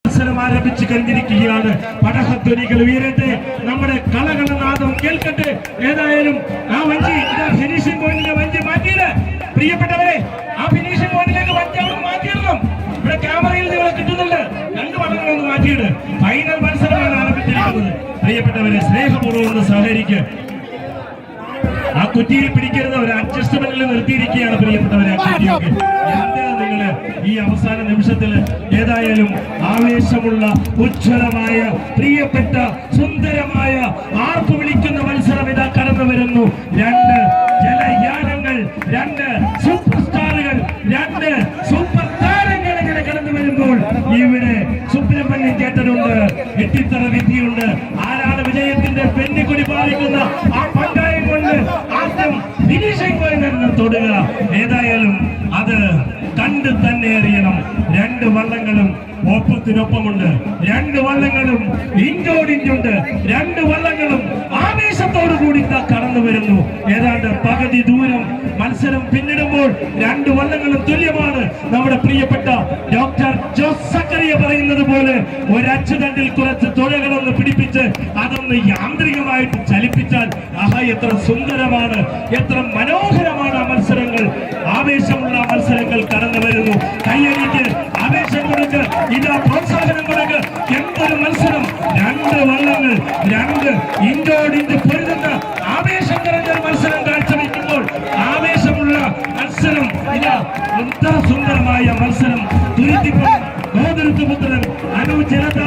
മത്സരം ആരംഭിച്ചു കഴിഞ്ഞിരിക്കുകയാണ്. പടഹധ്വനികൾ ഉയരട്ടെ, നമ്മുടെ കളകളനാദം കേൾക്കട്ടെ. ഏതായാലും ആ വഞ്ചി ഫിനിഷിംഗ് പോയിന്റിലെ വഞ്ചി മാറ്റിയത് പ്രിയപ്പെട്ടവരെ, ആ ഫിനിഷിംഗ് പോയിന്റിലേക്ക് വഞ്ചി അവിടെ മാറ്റിയിടണം. ഇവിടെ ക്യാമറയിൽ നിങ്ങളെ കിട്ടുന്നുണ്ട്. രണ്ട് വള്ളങ്ങളൊന്ന് മാറ്റിയിട്ട് ഫൈനൽ മത്സരമാണ് ആരംഭിച്ചിരിക്കുന്നത്. പ്രിയപ്പെട്ടവരെ, സ്നേഹപൂർവ്വം ഒന്ന് സഹകരിക്കുക. ആ കുറ്റിയിൽ പിടിക്കരുത്, ഒരു അഡ്ജസ്റ്റ്മെന്റിൽ നിർത്തിയിരിക്കുകയാണ് പ്രിയപ്പെട്ടവരെ. നിങ്ങള് ഈ അവസാന നിമിഷത്തിൽ ഏതായാലും ആവേശമുള്ള ഉജ്ജ്വലമായ പ്രിയപ്പെട്ട സുന്ദരമായ ആർപ്പ് വിളിക്കുന്ന മത്സരം ഇതാ കടന്നു വരുന്നു. രണ്ട് ജലയാനങ്ങൾ, രണ്ട് സൂപ്പർ സ്റ്റാറുകൾ, രണ്ട് സൂപ്പർ താരങ്ങൾ ഇങ്ങനെ കടന്നു വരുമ്പോൾ ഇവിടെ സുബ്രഹ്മണ്യൻ ചേട്ടനുണ്ട്, എട്ടിത്തറ വിധിയുണ്ട്. ആരാണ് വിജയത്തിന്റെ പെന്നിക്കൊടി പാലിക്കുന്ന ആ പങ്കായം കൊണ്ട് ആദ്യം ഫിനിഷിംഗ് പോയിന്റ് തൊടുക? ഏതായാലും അത് കണ്ട് തന്നെ അറിയണം. രണ്ട് വള്ളങ്ങളും ഒപ്പത്തിനൊപ്പമുണ്ട്, രണ്ട് വള്ളങ്ങളും ഇഞ്ചോടിഞ്ചുണ്ട്, രണ്ട് വള്ളങ്ങളും ആവേശത്തോടു കൂടി കടന്നു വരുന്നു. ഏതാണ്ട് പകുതി ദൂരം മത്സരം പിന്നിടുമ്പോൾ രണ്ട് വള്ളങ്ങളും തുല്യമാണ്. നമ്മുടെ പ്രിയപ്പെട്ട ഡോക്ടർ ജോസ് സക്കറിയ പറയുന്നത് പോലെ ഒരച്ചുതണ്ടിൽ കുറച്ച് തുഴകളൊന്ന് പിടിപ്പിച്ച് അതൊന്ന് യാന്ത്രികമായിട്ട് ചലിപ്പിച്ചാൽ ആഹാ, എത്ര സുന്ദരമാണ്, എത്ര മനോഹരമാണ് ആ മത്സരങ്ങൾ. ആവേശമുള്ള മത്സരങ്ങൾ കടന്നു വരുന്നു. കയ്യടിക്ക് ആവേശം കൊടുക്ക്, ഇതാ പ്രോത്സാഹനം കൊടുക്ക്. എന്തൊരു മത്സരം! രണ്ട് വള്ളങ്ങൾ, രണ്ട് ഇഞ്ചോടിഞ്ച് പൊരുതുന്ന ആവേശം നിറഞ്ഞ മത്സരം കാഴ്ചവെക്കുമ്പോൾ ആവേശമുള്ള മത്സരം ഇതാ എത്ര സുന്ദരമായ മത്സരം. തുരുത്തിപ്പുറം ഗോതിരുത്തുപുത്രൻ അനു ജനത